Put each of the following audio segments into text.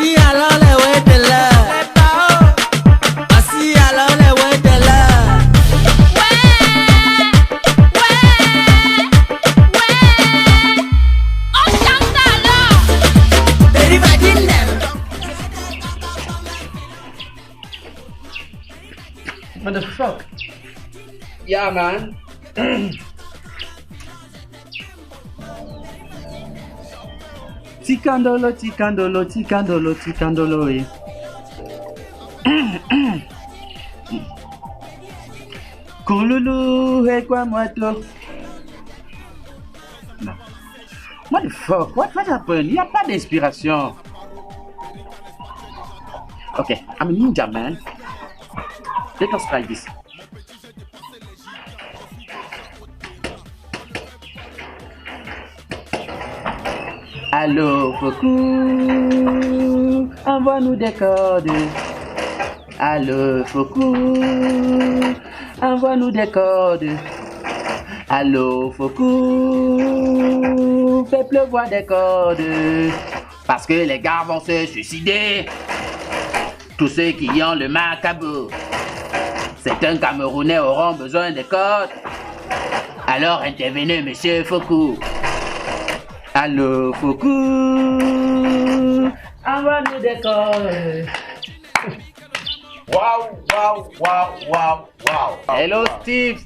Voici alors les ouais de l'heure. Voici alors les ouais de l'heure. On chante alors. Everybody them. What the fuck? Yeah, man. Tikandolo, tikandolo, tikandolo, tikandolo, eh. Kululu, et quoi, moi, toi? Non. What the fuck? What happened? Il n'y a pas d'inspiration. Ok, I'm a ninja, man. Let us try this. Allô, Foku, envoie-nous des codes. Allô, Foku, envoie-nous des codes. Allô, Foku, fais pleuvoir des codes. Parce que les gars vont se suicider. Tous ceux qui ont le macabre. Certains Camerounais auront besoin de codes. Alors intervenez, monsieur Foku. Allô, Foku, envoie-nous des codes. Wow. Hello, Steve.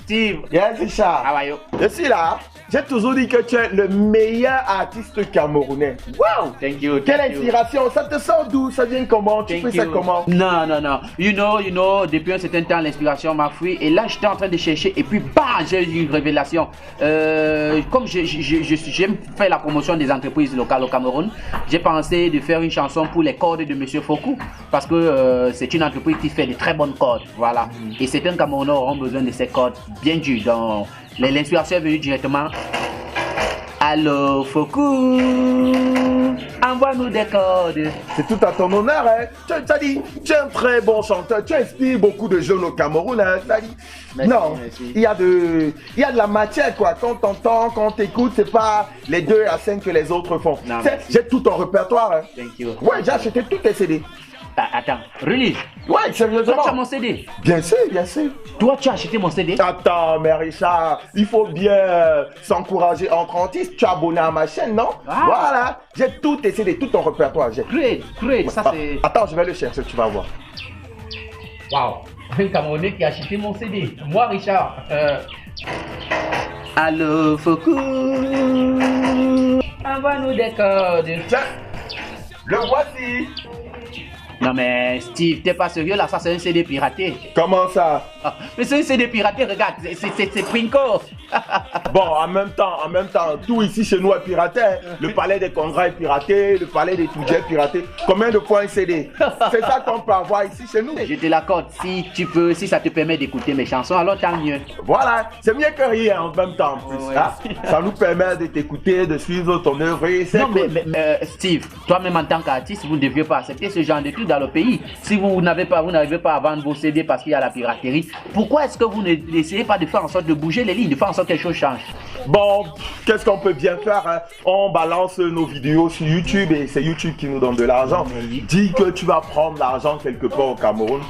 Yes, Richard. How are you? Je suis là. J'ai toujours dit que tu es le meilleur artiste camerounais. Wow. Thank you. Quelle inspiration. Ça te sort d'où? Ça vient comment? Tu fais ça comment? Non. You know, depuis un certain temps, l'inspiration m'a fui. Et là, j'étais en train de chercher. Et puis, bam, j'ai eu une révélation. Comme j'aime faire la promotion des entreprises locales au Cameroun, j'ai pensé de faire une chanson pour les cordes de Monsieur Foku. Parce que c'est une entreprise qui fait de très bonnes cordes. Voilà. Et certains Camerounais auront besoin de ces cordes bien dures. Donc, l'inspiration est venue directement. Allô, Foku, envoie-nous des codes. C'est tout à ton honneur, hein. Tu as dit, tu es un très bon chanteur. Tu inspires beaucoup de jeunes au Cameroun, hein. Tu as dit. Merci, non, merci. il y a de la matière, quoi. Quand t'entends, quand t'écoutes, c'est pas les 2 à 5 que les autres font. Non, j'ai tout ton répertoire, hein. Thank you. Ouais, j'ai acheté tous tes CD. Attends, really? Ouais, Toi, sérieusement. tu as mon CD? Bien sûr. Toi, tu as acheté mon CD? Attends, mais Richard, il faut bien s'encourager entre artistes. Tu es abonné à ma chaîne, non? Ah. Voilà, j'ai tout tes CD, tout ton répertoire. Great, ça c'est... Attends, je vais le chercher, tu vas voir. Waouh, un Camerounais qui a acheté mon CD. Moi, Richard. Allô, Foku, envoie-nous des codes. Tiens, le voici. Non mais Steve, t'es pas sérieux là, ça c'est un CD piraté. Comment ça? Ah, mais c'est un CD piraté, regarde, c'est Prinko. Bon, en même temps, tout ici chez nous est piraté. Le palais des congrès est piraté, le palais des Toudjets est piraté. Combien de points CD? C'est ça qu'on peut avoir ici chez nous. Je te l'accorde, si tu peux, si ça te permet d'écouter mes chansons, alors tant mieux. Voilà, c'est mieux que rien en même temps en plus. Ouais. Hein? Ça nous permet de t'écouter, de suivre ton œuvre. Non mais Steve, toi-même en tant qu'artiste, vous ne deviez pas accepter ce genre de trucs dans le pays. Si vous n'arrivez pas à vendre vos CD parce qu'il y a la piraterie, pourquoi est-ce que vous n'essayez pas de faire en sorte de bouger les lignes, de faire en sorte que quelque chose change? Bon, qu'est-ce qu'on peut bien faire, hein? On balance nos vidéos sur YouTube et c'est YouTube qui nous donne de l'argent. Dis que tu vas prendre l'argent quelque part au Cameroun.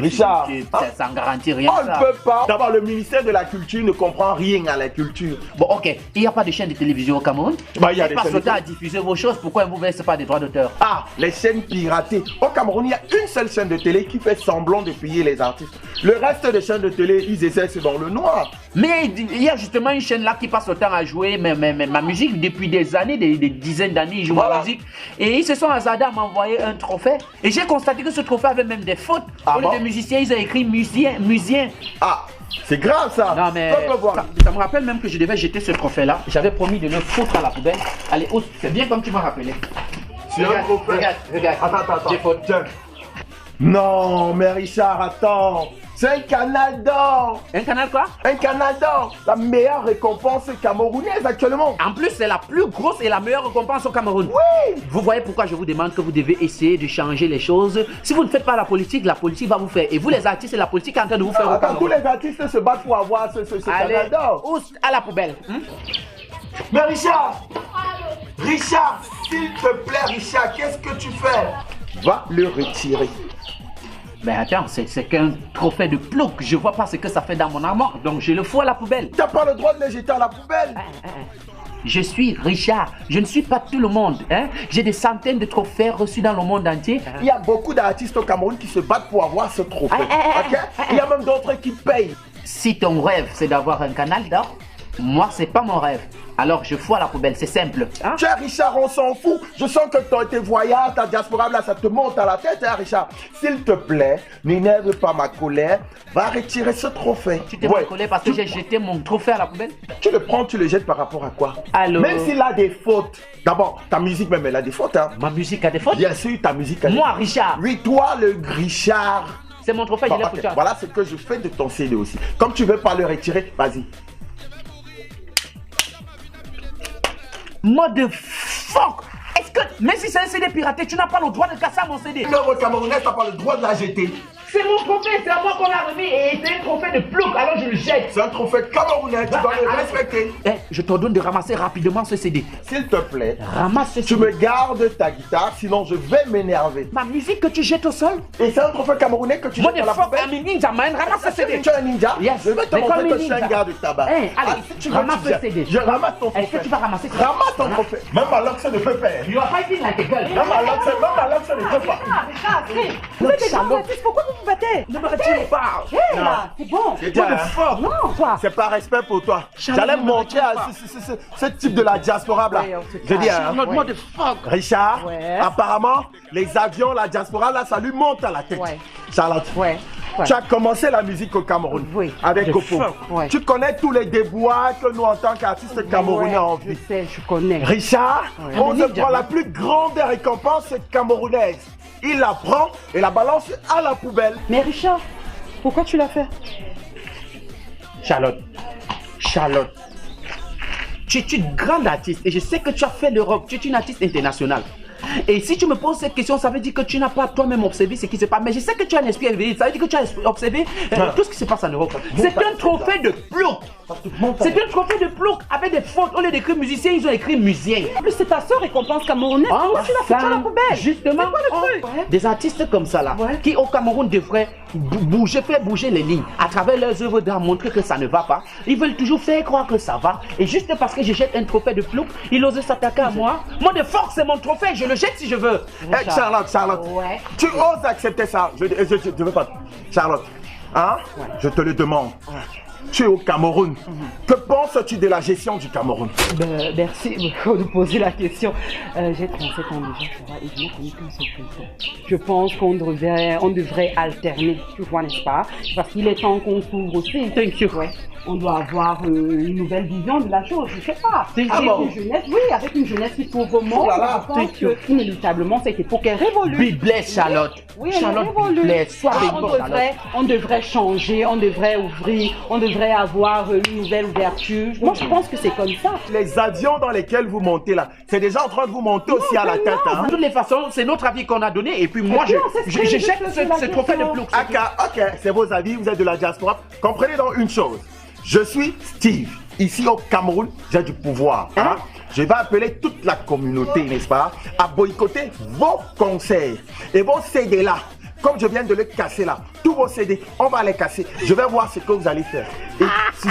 Richard, ça ne garantit rien. on ne peut pas. D'abord, le ministère de la Culture ne comprend rien à la culture. Bon, ok, il n'y a pas de chaîne de télévision au Cameroun? Bah, il y a des pas chaînes le de temps à diffuser vos choses, pourquoi vous ne versez pas des droits d'auteur? Ah, les chaînes piratées. Au Cameroun, il y a une seule chaîne de télé qui fait semblant de payer les artistes. Le reste des chaînes de télé, ils essaient, c'est dans le noir. Mais il y a justement une chaîne là qui passe le temps à jouer ma musique depuis des années, des dizaines d'années, ils jouent ma musique. Et ils se sont hasardés à m'envoyer un trophée. Et j'ai constaté que ce trophée avait même des fautes. Ah Au lieu bon? de musicien, ils ont écrit musicien. Ah, c'est grave ça. Non mais On peut voir. ça me rappelle même que je devais jeter ce trophée là. J'avais promis de le foutre à la poubelle. Allez, c'est bien comme tu m'as rappelé. C'est un trophée. Regarde. Attends. J'ai faute. Tiens. Non, mais Richard, attends. C'est un canal d'or. Un canal quoi? Un canal d'or. La meilleure récompense camerounaise actuellement. En plus, c'est la plus grosse et la meilleure récompense au Cameroun. Oui. Vous voyez pourquoi je vous demande que vous devez essayer de changer les choses. Si vous ne faites pas la politique va vous faire. Et vous les artistes, c'est la politique qui est en train de vous faire au Attends, tous Cameroun. les artistes se battent pour avoir ce Allez, canal d'or. oust, à la poubelle. Mais Richard, s'il te plaît, Richard, qu'est-ce que tu fais? va le retirer. Ben attends, c'est qu'un trophée de plouc. Je vois pas ce que ça fait dans mon armoire, donc je le fous à la poubelle. Tu n'as pas le droit de le jeter à la poubelle. Je suis Richard, je ne suis pas tout le monde. Hein? J'ai des centaines de trophées reçus dans le monde entier. Il y a beaucoup d'artistes au Cameroun qui se battent pour avoir ce trophée. Ok? Il y a même d'autres qui payent. Si ton rêve c'est d'avoir un canal d'or, moi c'est pas mon rêve. Alors je fous à la poubelle, c'est simple. Hein? Tiens Richard, on s'en fout. Je sens que tes voyages, ta diaspora, là, ça te monte à la tête, hein, Richard. S'il te plaît, n'énerve pas ma colère. Va retirer ce trophée. Tu t'es pas collé parce que j'ai jeté mon trophée à la poubelle? Tu le prends, tu le jettes par rapport à quoi? Alors... Même s'il a des fautes. D'abord, ta musique même, elle a des fautes. Hein. Ma musique a des fautes? Bien sûr, ta musique a des fautes. Moi, Richard. Oui, toi, le Richard. C'est mon trophée, je l'ai foutu. Voilà ce que je fais de ton CD aussi. Comme tu veux pas le retirer, vas-y. Mode fuck! Est-ce que, même si c'est un CD piraté, tu n'as pas le droit de casser mon CD? L'œuvre camerounaise, tu n'as pas le droit de la jeter. C'est mon trophée, c'est à moi qu'on l'a remis et c'est un trophée de plouc, alors je le jette. C'est un trophée camerounais, tu dois le respecter. Je t'ordonne de ramasser rapidement ce CD. S'il te plaît, ramasse ce CD. Tu me gardes ta guitare, sinon je vais m'énerver. Ma musique que tu jettes au sol? Et c'est un trophée camerounais que tu jettes à la poubelle? Moi, de ninja, man, ramasse ce CD. Tu es un ninja? Yes. Je vais te montrer que je suis un gars de tabac. Allez, si tu ramasse veux, ce CD. Je ramasse ton trophée. Est-ce que tu vas ramasser ça? Ramasse ton trophée. Même à l'ox ne peut faire. You are fighting like a girl. Même à l'ox ne peut pas. Vous êtes des grands artistes, pourquoi vous vous battez? Ne me retire pas. Là, c'est bon. Non, quoi? c'est pas respect pour toi. J'allais montrer à ce type de la diaspora là. Je dis, Notre de fuck. Richard, apparemment, les avions, la diaspora là, ça lui monte à la tête. Charlotte. Tu as commencé la musique au Cameroun avec Gopo. Tu connais tous les déboires que nous, en tant qu'artistes camerounais, on vit. Je sais, je connais. Richard, on se prend la plus grande des récompenses camerounaises. Il la prend et la balance à la poubelle. Mais Richard, pourquoi tu l'as fait? Charlotte, tu es une grande artiste et je sais que tu as fait l'Europe, tu es une artiste internationale. Et si tu me poses cette question, ça veut dire que tu n'as pas toi-même observé ce qui se passe. Mais je sais que tu as un esprit éveillé, ça veut dire que tu as observé tout ce qui se passe en Europe. C'est un trophée de plouc. C'est un trophée de plouc avec des fautes. Au lieu d'écrire musicien, ils ont écrit musicien. En plus, c'est ta seule récompense camerounaise. Pourquoi tu l'as foutu à la poubelle? Justement, c'est quoi le truc? Des artistes comme ça là, qui au Cameroun devraient faire bouger les lignes à travers leurs œuvres d'art, montrer que ça ne va pas. Ils veulent toujours faire croire que ça va. Et juste parce que je jette un trophée de plouc, ils osent s'attaquer à moi. Moi de force, c'est mon trophée, je le jette si je veux. Hey, Charlotte, tu oses accepter ça? Je veux pas. Charlotte, hein? Je te le demande. Tu es au Cameroun. Que penses-tu de la gestion du Cameroun? Merci de poser la question. J'ai 37 ans déjà, ça va, et je n'ai connu qu'un seul président. Je pense qu'on devrait alterner, tu vois, n'est-ce pas? Parce qu'il est temps qu'on s'ouvre aussi. Thank you. On doit avoir une nouvelle vision de la chose, je sais pas. Avec une jeunesse, avec une jeunesse qui s'ouvre au monde, je pense que inéluctablement cette époque est révolue. Be blessed, Charlotte. Oui, Charlotte, be blessed. Sois on devrait changer, on devrait ouvrir, on devrait avoir une nouvelle ouverture. Moi, je pense que c'est comme ça. Les avions dans lesquels vous montez là, c'est déjà en train de vous monter aussi à la tête. De toutes les façons, c'est notre avis qu'on a donné et puis moi, je jette ce trophée de plouc. Ok, c'est vos avis, vous êtes de la diaspora. Comprenez donc une chose. Je suis Steve. Ici au Cameroun, j'ai du pouvoir. Hein? Je vais appeler toute la communauté, n'est-ce pas, à boycotter vos concerts et vos CD là. Comme je viens de les casser là, tous vos CD, on va les casser. Je vais voir ce que vous allez faire. Et si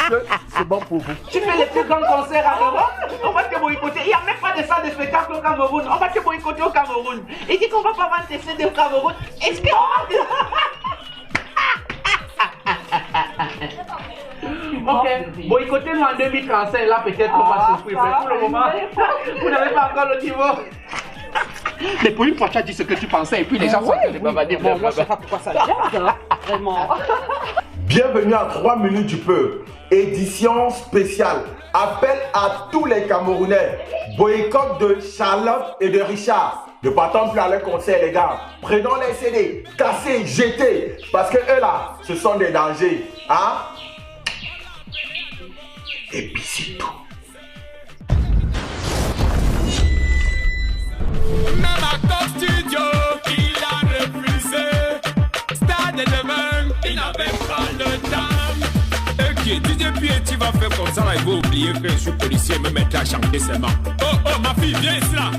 c'est bon pour vous. Tu fais les plus grands concerts à Europe, on va te boycotter. Il n'y a même pas de salle de spectacle au Cameroun. On va te boycotter au Cameroun. Et dit qu'on va pas vendre tes CD au Cameroun. Est-ce qu'on va Ok, boycottez-nous en 2035, là peut-être qu'on va souffrir, mais pour le moment, vous n'avez pas encore le niveau. Mais pour une fois, tu as dit ce que tu pensais et puis les gens sont en train de dire. Moi, je sais pas pourquoi ça gêne, vraiment. Bienvenue à 3 minutes du peuple, édition spéciale. Appel à tous les Camerounais. Boycott de Charlotte et de Richard. Ne partons plus à leur concert, les gars. Prenons les CD, cassez, jetez. Parce que eux là, ce sont des dangers. Hein? Et puis c'est tout. Même à Top Studio, il a refusé. Stade demain, il n'avait pas le temps. Ok, DJ Pierre, tu vas faire comme ça, là, il va oublier que je suis policier et me mettre à chanter seulement. Oh, ma fille, viens ici là.